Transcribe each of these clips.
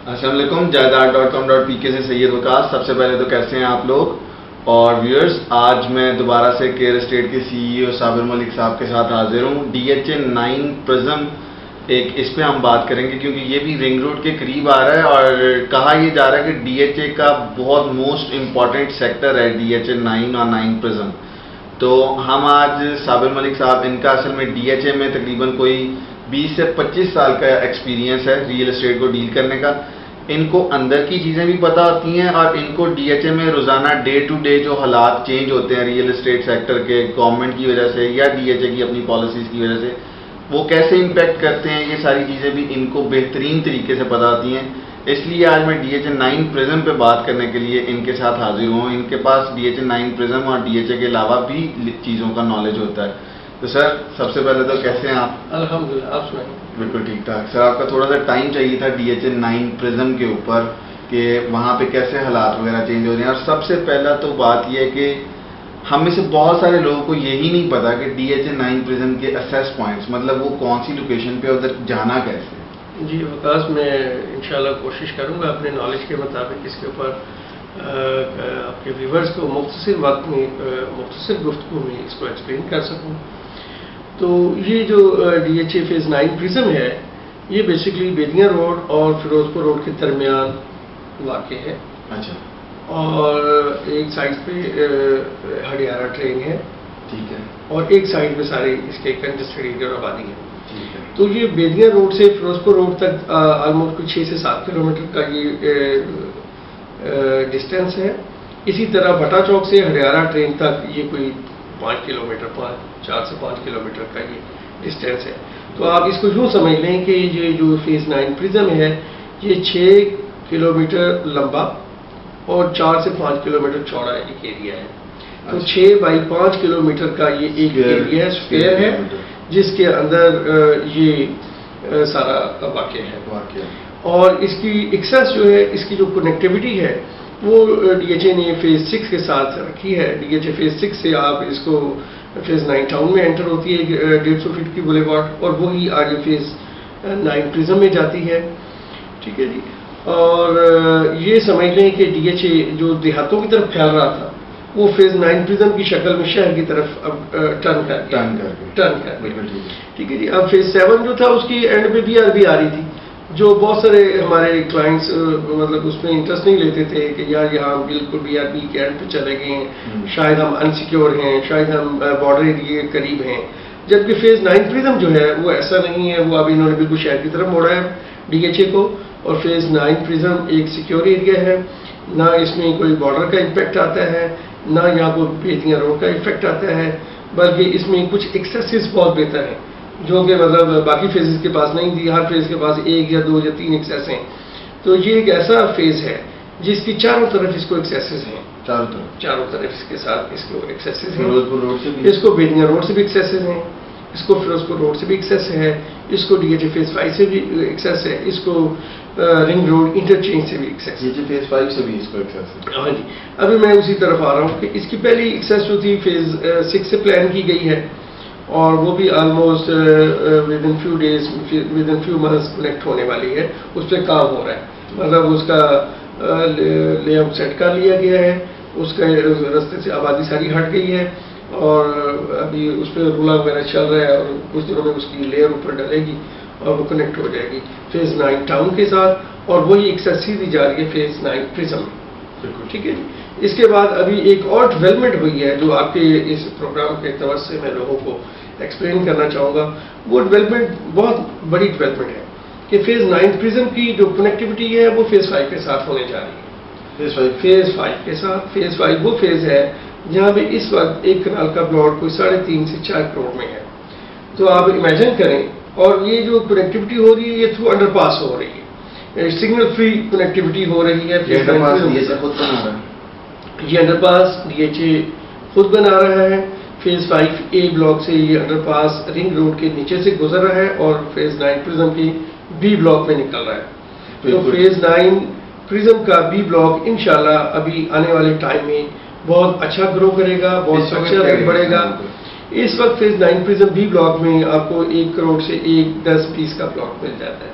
السلام علیکم. جائیداد.com.pk سے سید وقاص. سب سے پہلے تو کیسے ہیں آپ لوگ اور ویورز؟ آج میں دوبارہ سے کیئر اسٹیٹ کے سی ای او صابر ملک صاحب کے ساتھ حاضر ہوں. DHA9 پرزم اس پہ ہم بات کریں گے کیونکہ یہ بھی رنگ روڈ کے قریب آ رہا ہے اور کہا یہ جا رہا ہے کہ DHA کا بہت موسٹ امپورٹنٹ سیکٹر ہے DHA9 اور 9 پرزم. تو ہم آج صابر ملک صاحب، ان کا اصل میں DHA میں تقریباً کوئی 20 سے 25 سال کا ایکسپیرینس ہے ریئل اسٹیٹ کو ڈیل کرنے کا. ان کو اندر کی چیزیں بھی پتہ ہوتی ہیں اور ان کو DHA میں روزانہ ڈے ٹو ڈے جو حالات چینج ہوتے ہیں ریئل اسٹیٹ سیکٹر کے گورنمنٹ کی وجہ سے یا DHA کی اپنی پالیسیز کی وجہ سے، وہ کیسے امپیکٹ کرتے ہیں، یہ ساری چیزیں بھی ان کو بہترین طریقے سے پتہ ہوتی ہیں. اس لیے آج میں DHA9 پرزم پہ بات کرنے کے لیے ان کے ساتھ حاضر ہوں. ان کے پاس DHA9 پرزم اور DHA کے علاوہ بھی چیزوں کا نالج ہوتا ہے. تو سر سب سے پہلے تو کیسے ہیں آپ؟ الحمدللہ، آپ سنائیں. بالکل ٹھیک ٹھاک. سر آپ کا تھوڑا سا ٹائم چاہیے تھا DHA9 پرزم کے اوپر کہ وہاں پہ کیسے حالات وغیرہ چینج ہو رہے ہیں. اور سب سے پہلا تو بات یہ ہے کہ ہم میں سے بہت سارے لوگوں کو یہی نہیں پتا کہ DHA9 پرزم کے اسیس پوائنٹس، مطلب وہ کون سی لوکیشن پہ ادھر جانا کیسے. جی وقاص، میں انشاءاللہ کوشش کروں گا اپنے نالج کے مطابق اس کے اوپر آپ کے ویورز کو مختصر وقت میں مختصر گفتگو میں اس کو ایکسپلین کر سکوں. تو یہ جو DHA فیز 9 پرزم ہے، یہ بیسیکلی بیدیاں روڈ اور فیروز پور روڈ کے درمیان واقع ہے. اچھا. اور ایک سائڈ پہ ہڈیارہ ٹرین ہے، ٹھیک ہے، اور ایک سائڈ میں سارے اس کے کنجسٹڈ ایریا اور آبادی ہے. تو یہ بیدیاں روڈ سے فیروز پور روڈ تک آلموسٹ 6 سے 7 کلومیٹر کا یہ ڈسٹینس ہے. اسی طرح بٹا چوک سے ہڈیارہ ٹرین تک یہ کوئی 4 سے 5 کلومیٹر کا یہ ڈسٹینس ہے. تو آپ اس کو یوں سمجھ لیں کہ یہ جو فیز 9 پرزم ہے یہ 6 کلومیٹر لمبا اور 4 سے 5 کلومیٹر چوڑا ایک ایریا ہے. تو 6 بائی 5 کلومیٹر کا یہ ایک ایریا اسکوائر ہے جس کے اندر یہ سارا واقع ہے. اور اس کی ایکسس جو ہے، اس کی جو کنیکٹیوٹی ہے وہ DHA نے فیز 6 کے ساتھ رکھی ہے. DHA فیز 6 سے آپ اس کو فیز 9 ٹاؤن میں انٹر ہوتی ہے 150 فٹ کی بولیوارڈ، اور وہی آگے فیز 9 پرزم میں جاتی ہے. ٹھیک ہے جی. اور یہ سمجھ لیں کہ DHA جو دیہاتوں کی طرف پھیل رہا تھا وہ فیز 9 پرزم کی شکل میں شہر کی طرف اب ٹرن کر ٹھیک ہے جی. اب فیز 7 جو تھا اس کی اینڈ پہ BRB آ رہی تھی، جو بہت سارے ہمارے کلائنٹس مطلب اس میں انٹرسٹ نہیں لیتے تھے کہ یار یہاں بالکل BRB کے اینڈ پہ چلے گئے ہیں، شاید ہم انسیکیور ہیں، شاید ہم بارڈر ایریے قریب ہیں. جبکہ فیز 9 پرزم جو ہے وہ ایسا نہیں ہے. وہ اب انہوں نے بالکل شہر کی طرف موڑا ہے DHA کو. اور فیز 9 پرزم ایک سیکیور ایریا ہے، نہ اس میں کوئی بارڈر کا امپیکٹ آتا ہے، نہ یہاں کو بیدیاں روڈ کا افیکٹ آتا ہے، بلکہ اس میں کچھ ایکسیسز بہت بہتر ہیں جو کہ مطلب باقی فیزز کے پاس نہیں تھی. ہر فیز کے پاس 1 یا 2 یا 3 ایکسیس ہیں. تو یہ ایک ایسا فیز ہے جس کی چاروں طرف اس کو ایکسیسز ہیں، چاروں طرف اس کے ساتھ اس کو ایکسیسز ہیں. اس کو بیدیاں روڈ سے بھی ایکسیسز ہیں، اس کو فیروز پور روڈ سے بھی ایکسیس ہے، اس کو DHA فیز 5 سے بھی ایکسیس ہے، اس کو رنگ روڈ انٹرچینج سے بھی ایکسیس ہے. فیز 5 سے بھی اس کو ایکسیس ہے. ہاں جی. ابھی میں اسی طرف آ رہا ہوں کہ اس کی پہلی ایکسیس جو تھی فیز 6 سے پلان کی گئی ہے، اور وہ بھی almost within few days within few months connect ہونے والی ہے. اس پہ کام ہو رہا ہے، مطلب اس کا لے آؤٹ سیٹ کر لیا گیا ہے، اس کا رستے سے آبادی ساری ہٹ گئی ہے اور ابھی اس پہ رولا وغیرہ چل رہا ہے، اور کچھ دنوں میں اس کی لیئر اوپر ڈلے گی اور وہ کنیکٹ ہو جائے گی فیز 9 ٹاؤن کے ساتھ. اور وہی ایکسیس سیدھی جا رہی ہے فیز 9 پرزم. ٹھیک ہے. اس کے بعد ابھی ایک اور ڈیولپمنٹ ہوئی ہے جو آپ کے اس پروگرام کے توسط سے میں لوگوں کو ایکسپلین کرنا چاہوں گا. وہ ڈیولپمنٹ بہت بڑی ڈیولپمنٹ ہے کہ فیز 9 پرزم کی جو کنیکٹیوٹی ہے وہ فیز 5 کے ساتھ ہونے جا رہی ہے. فیز 5 کے ساتھ. فیز 5 وہ فیز ہے جہاں پہ اس وقت ایک کنال کا پلاٹ کوئی 3.5 سے 4 کروڑ میں ہے. تو آپ امیجن کریں. اور یہ جو کنیکٹیوٹی ہو رہی ہے یہ تھرو انڈر پاس ہو رہی ہے، سگنل فری کنیکٹیوٹی ہو رہی ہے. یہ انڈر پاس DHA خود بنا رہا ہے. فیز 5A بلاک سے یہ انڈر پاس رنگ روڈ کے نیچے سے گزر رہا ہے اور فیز 9 پرزم کی B بلاک میں نکل رہا ہے. تو فیز 9 پرزم کا B بلاک انشاءاللہ ابھی آنے والے ٹائم میں بہت اچھا گرو کرے گا، بہت اچھا بڑھے گا. اس وقت فیز 9 پرزم B بلاک میں آپ کو 1 کروڑ سے 10-20 کا پلاٹ مل جاتا ہے.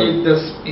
1-10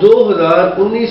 2019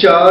4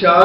4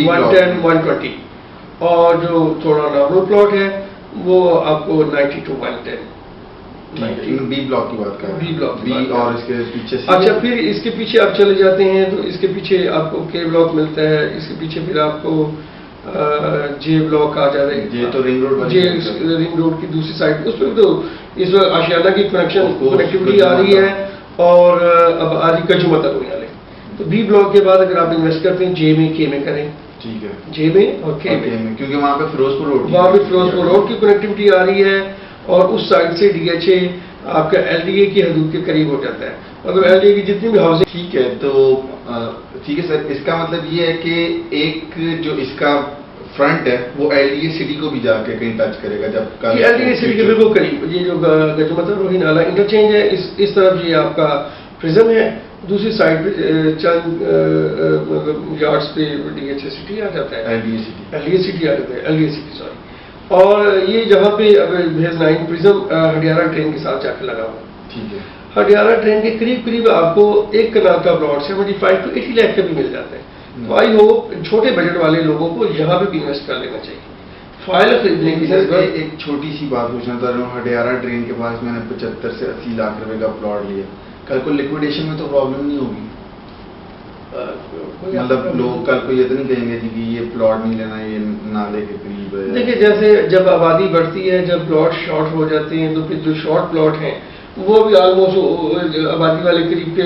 110-120 اور جو تھوڑا نارمل پلاٹ ہے وہ آپ کو 90 to 110. بی بلاک کی بات کریں. بی بلاک بی اور اس کے پیچھے اچھا پھر اس کے پیچھے آپ چلے جاتے ہیں تو اس کے پیچھے آپ کو کے بلاک ملتا ہے. اس کے پیچھے پھر آپ کو جے بلاک آ جاتا ہے. جے تو رنگ روڈ جے رنگ روڈ کی دوسری سائڈ اس پہ تو اس وقت آشیانہ کی کنیکٹیوٹی آ رہی ہے اور اب آ رہی کجو متا ہونے والے. تو بی بلاک کے بعد اگر آپ انویسٹ کرتے ہیں جے میں کے میں کریں. ٹھیک ہے. جے میں اور کے میں کیونکہ وہاں پہ فیروزپور روڈ فیروزپور روڈ کی کنیکٹیوٹی آ رہی ہے اور اس سائڈ سے ڈی ایچ اے آپ کا ایل ڈی اے کی حدود کے قریب ہو جاتا ہے. مطلب ایل ڈی اے کی جتنی بھی ہاؤسنگ. ٹھیک ہے. تو ٹھیک ہے سر, اس کا مطلب یہ ہے کہ ایک جو اس کا فرنٹ ہے وہ ایل ڈی اے سٹی کو بھی جا کے کہیں ٹچ کرے گا جب ایل ڈی اے سٹی کے بالکل قریب. یہ جو گجمتا روہی نالا انٹرچینج ہے اس طرف یہ آپ کا پرزم ہے, دوسری سائڈ پہ چند یارڈس پہ ڈی ایچ اے سٹی آ جاتا ہے. ایل ڈی اے سٹی آ جاتا ہے. ایل ڈی اے سٹی سوری. اور یہ جہاں پہ اب بھیز 9 پرزم ہڈیارہ ٹرین کے ساتھ جا کے لگا ہوا. ٹھیک ہے. ہڈیارہ ٹرین کے قریب آپ کو ایک کنال کا پلاٹ 75 to 80 لاکھ کا بھی مل جاتا ہے. تو آئی ہوپ چھوٹے بجٹ والے لوگوں کو یہاں پہ بھی انویسٹ کر لینا چاہیے. فائل خریدنے کی ایک چھوٹی سی بات پوچھنا چاہ رہا ہوں. ہڈیارہ ٹرین کے پاس میں نے 75 سے 80 لاکھ روپے کا پلاٹ لیا. کل کو لیکویڈیشن میں تو پرابلم نہیں ہوگی؟ مطلب لوگ کل کو یہ تو نہیں کہیں گے کہ یہ پلاٹ نہیں لینا, یہ نالے کے قریب ہے. دیکھیے جیسے جب آبادی بڑھتی ہے, جب پلاٹ شارٹ ہو جاتے ہیں, تو پھر جو شارٹ پلاٹ ہیں وہ بھی آلموسٹ آبادی والے قریب کے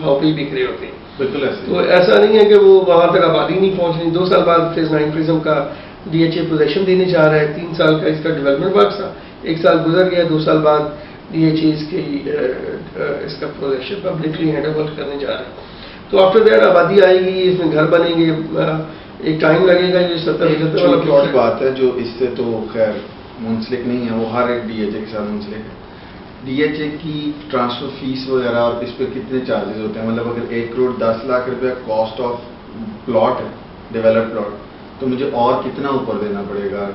بھاؤ پہ ہی بک رہے ہوتے ہیں. بالکل ایسے. تو ایسا نہیں ہے کہ وہ وہاں تک آبادی نہیں پہنچ رہی. 2 سال بعد فیز 9 پرزم کا ڈی ایچ اے پوزیشن دینے جا رہا ہے. 3 سال کا اس کا ڈیولپمنٹ ورک تھا, 1 سال گزر گیا. 2 سال بعد ڈی ایچ اے اس کا پوزیشن پبلکلی ہینڈ اوور کرنے جا رہا ہے. تو آفٹر دیٹ آبادی آئے گی, اس میں گھر بنیں گے, ایک ٹائم لگے گا. یہ 70-75 والا پلاٹ بات ہے جو اس سے تو خیر منسلک نہیں ہے, وہ ہر ایک ڈی ایچ اے کے ساتھ منسلک ہے. ڈی ایچ اے کی ٹرانسفر فیس وغیرہ اور اس پہ کتنے چارجز ہوتے ہیں؟ مطلب اگر 1 کروڑ 10 لاکھ روپیہ کاسٹ آف پلاٹ ہے, ڈیولپ پلاٹ, تو مجھے اور کتنا اوپر دینا پڑے گا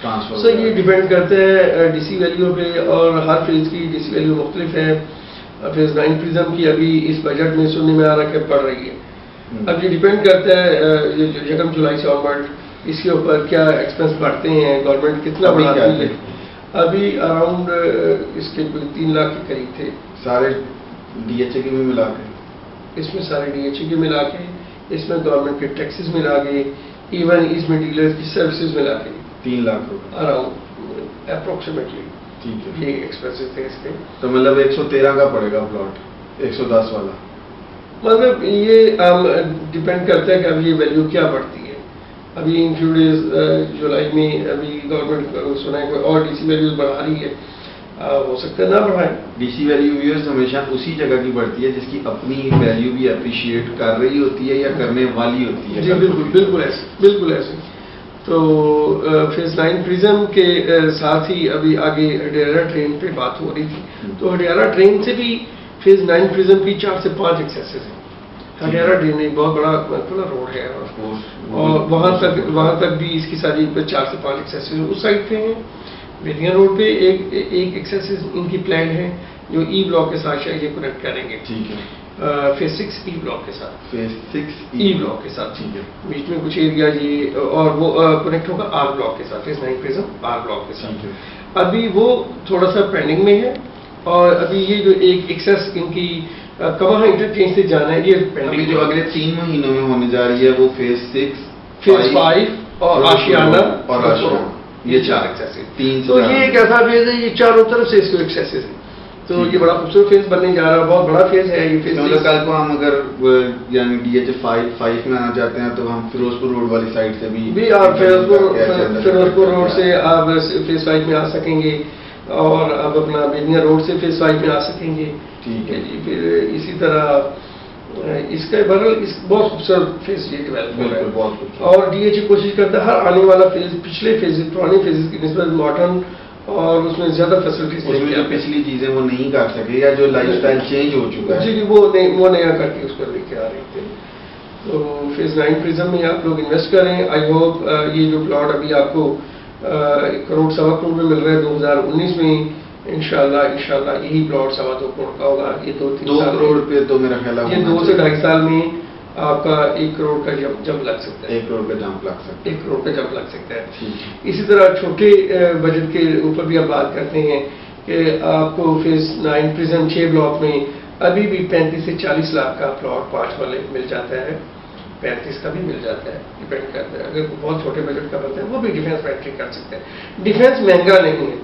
ٹرانسفر؟ سر یہ ڈیپینڈ کرتا ہے ڈی سی ویلیو پہ, اور ہر فیز کی ڈی سی ویلیو مختلف ہے. فیز 9 پرزم کی ابھی اس بجٹ میں سننے میں آ رہا ہے کہ پڑ رہی ہے. اب یہ ڈیپینڈ کرتا ہے 1 جولائی سے آنورڈ اس کے اوپر کیا ایکسپینس بڑھتے ہیں, گورنمنٹ کتنا بڑھاتی ہے. ابھی اراؤنڈ اس کے 3 لاکھ کے قریب تھے سارے ڈی ایچ اے کے بھی ملا کے. اس میں سارے ڈی ایچ اے کے ملا کے, اس میں گورنمنٹ کے ٹیکسز ملا کے, ایون اس میں ڈیلر کی سروسز ملا کے 3 لاکھ روپے اراؤنڈ اپروکسیمیٹلی. ٹھیک ہے. یہ ایکسپینسز تھے اس کے. تو مطلب 113 کا پڑے گا پلاٹ, 110 والا. مطلب یہ ڈیپینڈ کرتا ہے کہ اب یہ ویلیو کیا بڑھتی ہے. ابھی ان فیو ڈیز جولائی میں ابھی گورنمنٹ سنا ہے کوئی اور ڈی سی ویلیوز بڑھا رہی ہے, ہو سکتا ہے نہ بڑھائیں. ڈی سی ویلیوز ہمیشہ اسی جگہ کی بڑھتی ہے جس کی اپنی ویلیو بھی اپریشیٹ کر رہی ہوتی ہے یا کرنے والی ہوتی ہے. جی بالکل ایسے, بالکل ایسے. تو فیز 9 پرزم کے ساتھ ہی ابھی آگے ہڈیارہ ٹرین پہ بات ہو رہی تھی. تو ہڈیارہ ٹرین سے بھی فیز 9 پرزم کی 4 سے 5 ایکسیسز ہیں. ہڈیارہ ٹرین ایک بہت بڑا روڈ ہے, اور وہاں تک بھی اس کی ساری 4 سے 5 ایکسیسز اس سائڈ پہ ہیں. بیدیاں روڈ پہ ایک ایکسیسز ان کی پلان ہے جو ای بلاک کے ساتھ شاید یہ کنیکٹ کریں گے. ٹھیک ہے. فیز 6 ای بلاک کے ساتھ. فیز 6 ای بلاک کے ساتھ. ٹھیک ہے. بیچ میں کچھ ایریا یہ اور وہ کنیکٹ ہوگا آر بلاک کے ساتھ. فیز 9 پرزم آر بلاک کے ساتھ. ابھی وہ تھوڑا سا پینڈنگ میں ہے, اور ابھی یہ جو ایک ایکسیس ان کی کہاں انٹرچینج سے جانا ہے یہ پینڈنگ جو اگلے 3 مہینوں میں ہونے جا رہی ہے وہ فیز 6 فیز 5 اور آشیانہ یہ 4 ایکسیسز. تو یہ ایک ایسا فیز ہے, یہ چاروں طرف سے اس کو ایکسیسز ہیں. تو یہ بڑا خوبصورت فیز بننے جا رہا ہے, بہت بڑا فیز ہے یہ فیز. کل کو ہم اگر یعنی ڈی ایچ اے 5 میں آنا چاہتے ہیں تو ہم فیروزپور روڈ والی سائڈ سے بھی آپ فیروزپور روڈ سے آپ فیز 5 میں آ سکیں گے, اور اب اپنا بیدیاں روڈ سے فیز 5 میں آ سکیں گے. ٹھیک ہے جی. پھر اسی طرح اس کا بہت خوبصورت فیز یہ ڈیولپ ہو رہا ہے, اور ڈی ایچ اے کوشش کرتا ہے ہر آنے والا فیز پچھلے فیز پرانے فیزز کی نسبت ماڈرن اور اس میں زیادہ فیسلٹیز جو پچھلی چیزیں وہ نہیں کر سکے یا جو لائف اسٹائل چینج ہو چکا ہے جی وہ نیا کر کے اس پر لے کے آ رہے تھے. تو فیز 9 پرزم میں آپ لوگ انویسٹ کریں. آئی ہوپ یہ جو پلاٹ ابھی آپ کو 1 کروڑ 1.25 کروڑ میں مل رہا ہے 2019 میں, انشاءاللہ یہی پلاٹ 2.25 کروڑ کا ہوگا. یہ 2 کروڑ روپے تو میرا خیال ہے یہ 2 سے 2.5 سال میں آپ کا 1 کروڑ کا جمپ لگ سکتا ہے. 1 کروڑ کا جمپ لگ سکتا ہے. 1 کروڑ کا جمپ لگ سکتا ہے. ٹھیک ہے. اسی طرح چھوٹے بجٹ کے اوپر بھی آپ بات کرتے ہیں کہ آپ کو فیز 9 پرزم 6 بلاک میں ابھی بھی 35 سے 40 لاکھ کا پلاٹ 5 والے مل جاتا ہے. 35 کا بھی مل جاتا ہے, ڈپینڈ کرتا ہے. اگر بہت چھوٹے بجٹ کا بنتا ہے وہ بھی ڈیفینس میں انٹری کر سکتے ہیں. ڈیفینس مہنگا نہیں ہے,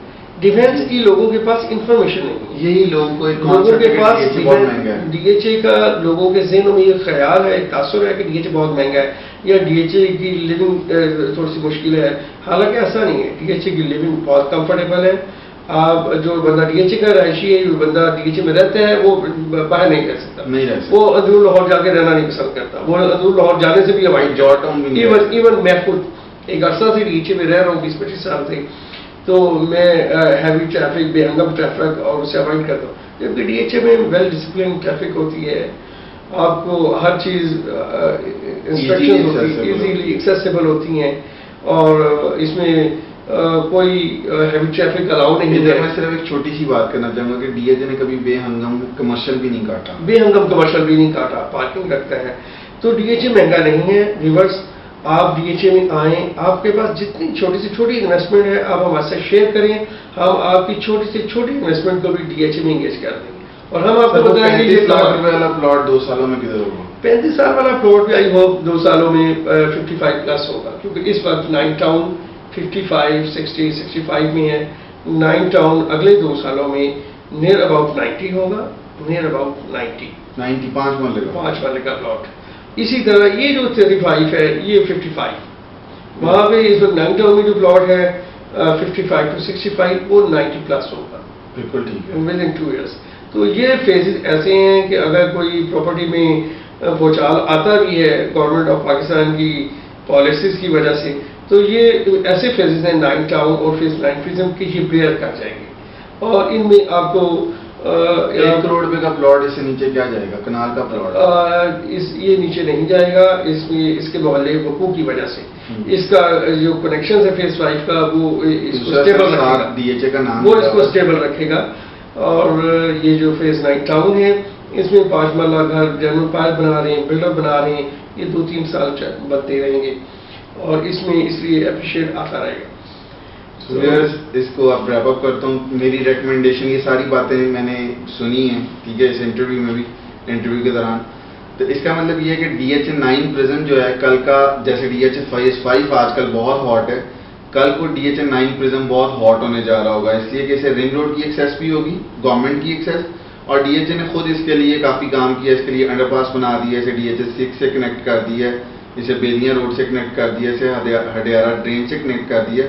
ڈیفینس کی لوگوں کے پاس انفارمیشن نہیں ہے. یہی لوگوں کو لوگوں کے پاس بہت مہنگا ہے. ڈی ایچ اے کا لوگوں کے ذہنوں میں یہ خیال ہے, ایک تاثر ہے کہ ڈی ایچ اے بہت مہنگا ہے یا ڈی ایچ اے کی لیونگ تھوڑی سی مشکل ہے. حالانکہ ایسا نہیں ہے, ڈی ایچ اے کی لیونگ بہت کمفرٹیبل ہے. آپ جو بندہ ڈی ایچ اے کا رہائشی ہے, جو بندہ ڈی ایچ اے میں رہتا ہے, وہ باہر نہیں کر سکتا, وہ اندرون لاہور جا کے رہنا نہیں پسند کرتا, وہ اندرون لاہور جانے سے بھی اوائڈ ایون میں خود ایک عرصہ سے ڈی ایچ اے میں رہ رہا ہوں, 20-25 سال سے, تو میں ہیوی ٹریفک, بے ہنگم ٹریفک اور اسے اوائڈ کرتا ہوں. جبکہ ڈی ایچ اے میں ویل ڈسپلن ٹریفک ہوتی ہے, آپ کو ہر چیز انسٹرکشن ہوتی ہے, ایزیلی ایکسیسیبل ہوتی ہیں, اور اس میں کوئی ہیوی ٹریفک الاؤ نہیں ہے. میں صرف ایک چھوٹی سی بات کرنا چاہوں گا کہ ڈی ایچ اے نے کبھی بے ہنگم کمرشل بھی نہیں کاٹا. بے ہنگم کمرشل بھی نہیں کاٹا, پارکنگ رکھتا ہے. تو ڈی ایچ اے مہنگا نہیں ہے. ریورس آپ ڈی ایچ اے میں آئیں, آپ کے پاس جتنی چھوٹی سے چھوٹی انویسٹمنٹ ہے آپ ہمارے ساتھ شیئر کریں, ہم آپ کی چھوٹی سے چھوٹی انویسٹمنٹ کو بھی ڈی ایچ اے میں انگیج کر دیں گے, اور ہم آپ کو بتائیں گے یہ والا پلاٹ 2 سالوں میں کدھر ہوگا. 35 سال والا پلاٹ بھی آئی ہوپ 2 سالوں میں 55+ ہوگا, کیونکہ اس وقت 9 ٹاؤن 55, 60, 65 میں ہے. 9 ٹاؤن اگلے 2 سالوں میں نیئر اباؤٹ 90 ہوگا, نیئر اباؤٹ 95 والے کا پلاٹ. اسی طرح یہ جو 35 ہے یہ 55, وہاں پہ اس وقت 9 ٹاؤن میں جو پلاٹ ہے 55 to 65 وہ 90+ ہوگا. بالکل ٹھیک ہے, ود ان 2 ایئرس. تو یہ فیزز ایسے ہیں کہ اگر کوئی پراپرٹی میں بھوچال آتا بھی ہے گورنمنٹ آف پاکستان کی پالیسیز کی وجہ سے, تو یہ ایسے فیزز ہیں 9 ٹاؤن اور فیز 9 پرزم کی یہ بیئر کر جائیں گے, اور ان میں آپ کو 1 کروڑ روپے کا پلاٹ اس سے نیچے کیا جائے گا, کنال کا پلاٹ یہ نیچے نہیں جائے گا. اس میں اس کے محلے وقوع کی وجہ سے اس کا جو کنیکشن ہے فیز 5 کا وہ اس کو اسٹیبل رکھے گا, ڈی ایچ اے کا نام وہ اس کو اسٹیبل رکھے گا. اور یہ جو فیز 9 ٹاؤن ہے اس میں 5 مرلہ گھر جنرل پائل بنا رہے ہیں, بلڈر بنا رہے ہیں, یہ 2-3 سال بنتے رہیں گے, اور اس میں اس لیے اپریشیٹ آتا رہے گا. اس کو اب ریپ اپ کرتا ہوں. میری ریکمنڈیشن, یہ ساری باتیں میں نے سنی ہیں, ٹھیک ہے, اس انٹرویو میں بھی, انٹرویو کے دوران. تو اس کا مطلب یہ ہے کہ ڈی ایچ اے 9 پرزم جو ہے کل کا, جیسے ڈی ایچ اے فیز 5 آج کل بہت ہاٹ ہے, کل کو ڈی ایچ اے 9 پرزم بہت ہاٹ ہونے جا رہا ہوگا, اس لیے کہ اسے رنگ روڈ کی ایکسیس بھی ہوگی, گورنمنٹ کی ایکسیس, اور ڈی ایچ اے نے خود اس کے لیے کافی کام کیا, اس کے لیے انڈر پاس بنا دیا, اسے ڈی ایچ اے 6 سے کنیکٹ کر دیا, اسے بیلیاں روڈ سے کنیکٹ کر دیا, اسے ہڈیارہ ڈرین سے کنیکٹ کر دیا.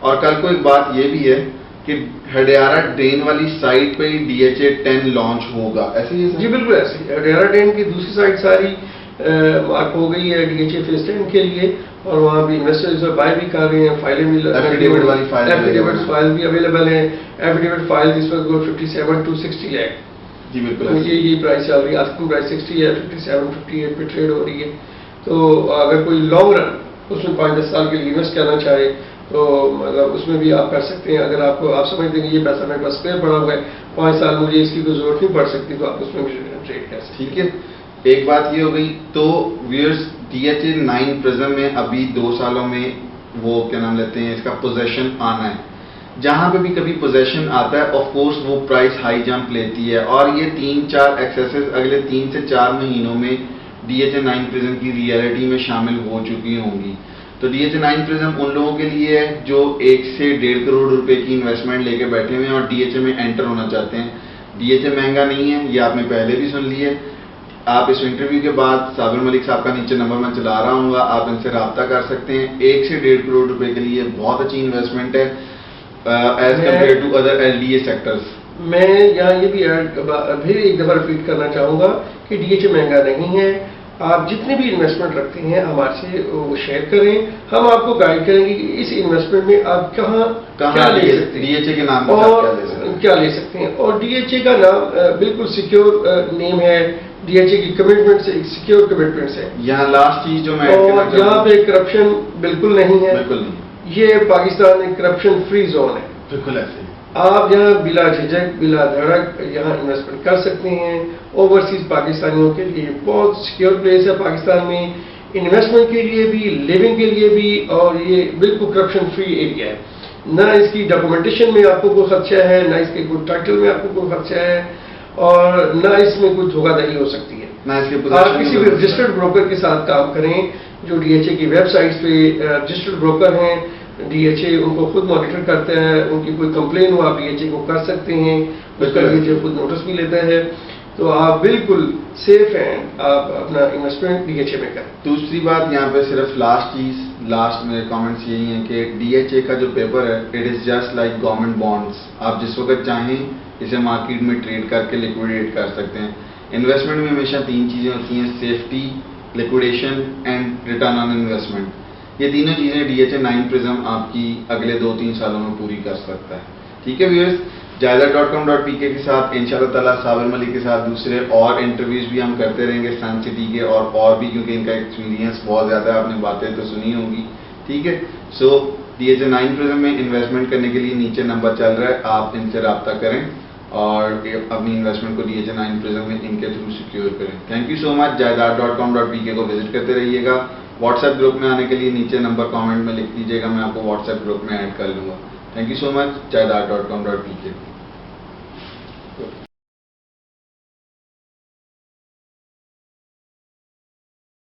اور کل کو ایک بات یہ بھی ہے کہ ہڈیارہ ڈرین والی سائٹ پہ ہی ڈی ایچ اے 10 لانچ ہوگا, ایسے ہی؟ جی بالکل ایسے ہی. ہڈیارہ ڈرین کی دوسری سائٹ ساری مارک ہو گئی ہے ڈی ایچ اے فیز 10 کے لیے, اور وہاں بھی انویسٹرز بائی بھی کر رہے ہیں, فائلیں بھی, ایفیڈیوٹ فائل بھی اویلیبل ہیں. ایفیڈیوٹ فائل اس وقت 57 to 60 لاکھ. جی بالکل, یہ پرائس چل رہی ہے, آسکنگ پرائس 60 ہے, 57, 58 پہ ٹریڈ ہو رہی ہے. تو اگر کوئی لانگ رن اس میں 5-10 سال کے لیے انویسٹ کرنا چاہے تو مطلب اس میں بھی آپ کر سکتے ہیں. اگر آپ سمجھتے ہیں کہ یہ پیسہ میرے پاس اسپیئر پڑا ہوا ہے, 5 سال مجھے اس کی کوئی ضرورت نہیں پڑ سکتی, تو آپ اس میں بھی ٹریڈ کر سکتے ہیں. ٹھیک ہے, ایک بات یہ ہو گئی. تو where's, D H A 9 prism میں ابھی 2 سالوں میں وہ کیا نام لیتے ہیں, اس کا پوزیشن آنا ہے. جہاں پہ بھی کبھی پوزیشن آتا ہے آف کورس وہ پرائس ہائی جمپ لیتی ہے, اور یہ 3-4 ایکسیسز اگلے 3 سے 4 مہینوں میں ڈی ایچ اے 9 پرزم کی ریئلٹی میں شامل ہو چکی ہوں گی. تو ڈی ایچ اے 9 پرزم ان لوگوں کے لیے ہے جو 1 سے 1.5 کروڑ روپے کی انویسٹمنٹ لے کے بیٹھے ہوئے ہیں اور ڈی ایچ اے میں انٹر ہونا چاہتے ہیں. ڈی ایچ اے مہنگا نہیں ہے, یہ آپ نے پہلے بھی سن لی ہے. آپ اس انٹرویو کے بعد صابر ملک صاحب کا نیچے نمبر میں چلا رہا ہوں گا, آپ ان سے رابطہ کر سکتے ہیں. 1 سے 1.5 کروڑ روپے کے لیے بہت اچھی انویسٹمنٹ ہے as compare to other L D A sectors. میں یہاں یہ بھی پھر ایک دفعہ ریپیٹ کرنا چاہوں گا کہ ڈی ایچ اے مہنگا نہیں ہے. آپ جتنے بھی انویسٹمنٹ رکھتے ہیں ہمارے سے وہ شیئر کریں, ہم آپ کو گائیڈ کریں گے کہ اس انویسٹمنٹ میں آپ کہاں کیا لے سکتے ہیں, ڈی ایچ اے کے نام اور کیا لے سکتے ہیں. اور ڈی ایچ اے کا نام بالکل سیکیور نیم ہے, ڈی ایچ اے کی کمٹمنٹ سے سیکیور کمٹمنٹس ہے. یہاں لاسٹ چیز جو میں, اور یہاں پہ کرپشن بالکل نہیں ہے, بالکل نہیں. یہ پاکستان ایک کرپشن فری زون ہے. بالکل ایسے آپ یہاں بلا جھجک بلا دھڑک یہاں انویسٹمنٹ کر سکتے ہیں. اوورسیز پاکستانیوں کے لیے بہت سیکیور پلیس ہے پاکستان میں, انویسٹمنٹ کے لیے بھی, لیونگ کے لیے بھی, اور یہ بالکل کرپشن فری ایریا ہے. نہ اس کی ڈاکومنٹیشن میں آپ کو کوئی خدشہ ہے, نہ اس کے کوئی ٹائٹل میں آپ کو کوئی خدشہ ہے, اور نہ اس میں کوئی دھوکہ دہی ہو سکتی ہے. آپ کسی بھی رجسٹرڈ بروکر کے ساتھ کام کریں جو ڈی ایچ اے کی ویب سائٹس پہ رجسٹرڈ بروکر ہیں. ڈی ایچ اے ان کو خود مانیٹر کرتا ہے, ان کی کوئی کمپلین ہو آپ ڈی ایچ اے کو کر سکتے ہیں, اس کا ڈی ایچ اے خود نوٹس بھی لیتا ہے. تو آپ بالکل سیف ہیں, آپ اپنا انویسٹمنٹ ڈی ایچ اے میں کریں. دوسری بات یہاں پہ صرف لاسٹ میرے کامنٹس یہی ہیں کہ ڈی ایچ اے کا جو پیپر ہے it is just like government bonds. آپ جس وقت چاہیں اسے مارکیٹ میں ٹریڈ کر کے لیکویڈیٹ کر سکتے ہیں. انویسٹمنٹ میں ہمیشہ 3 چیزیں ہوتی ہیں, safety, liquidation and return on investment. یہ تینوں چیزیں ڈی ایچ اے 9 پرزم آپ کی اگلے 2-3 سالوں میں پوری کر سکتا ہے. ٹھیک ہے ویورز, جائیداد.com.pk کے ساتھ انشاءاللہ تعالیٰ صابر ملک کے ساتھ دوسرے اور انٹرویوز بھی ہم کرتے رہیں گے سن سٹی کے اور بھی, کیونکہ ان کا ایکسپیرینس بہت زیادہ ہے, آپ نے باتیں تو سنی ہوں گی. ٹھیک ہے, سو ڈی ایچ اے 9 پرزم میں انویسٹمنٹ کرنے کے لیے نیچے نمبر چل رہا ہے, آپ ان سے رابطہ کریں اور اپنی انویسٹمنٹ کو ڈی ایچ اے 9 پرزم میں ان کے تھرو سیکیور کریں. تھینک یو سو مچ. جائیداد.com.pk کو وزٹ کرتے رہیے گا. واٹس ایپ گروپ میں آنے کے لیے نیچے نمبر کامنٹ میں لکھ دیجیے گا, میں آپ کو واٹس ایپ گروپ میں ایڈ کر لوں گا. Thank you so much. جائیداد.com.pk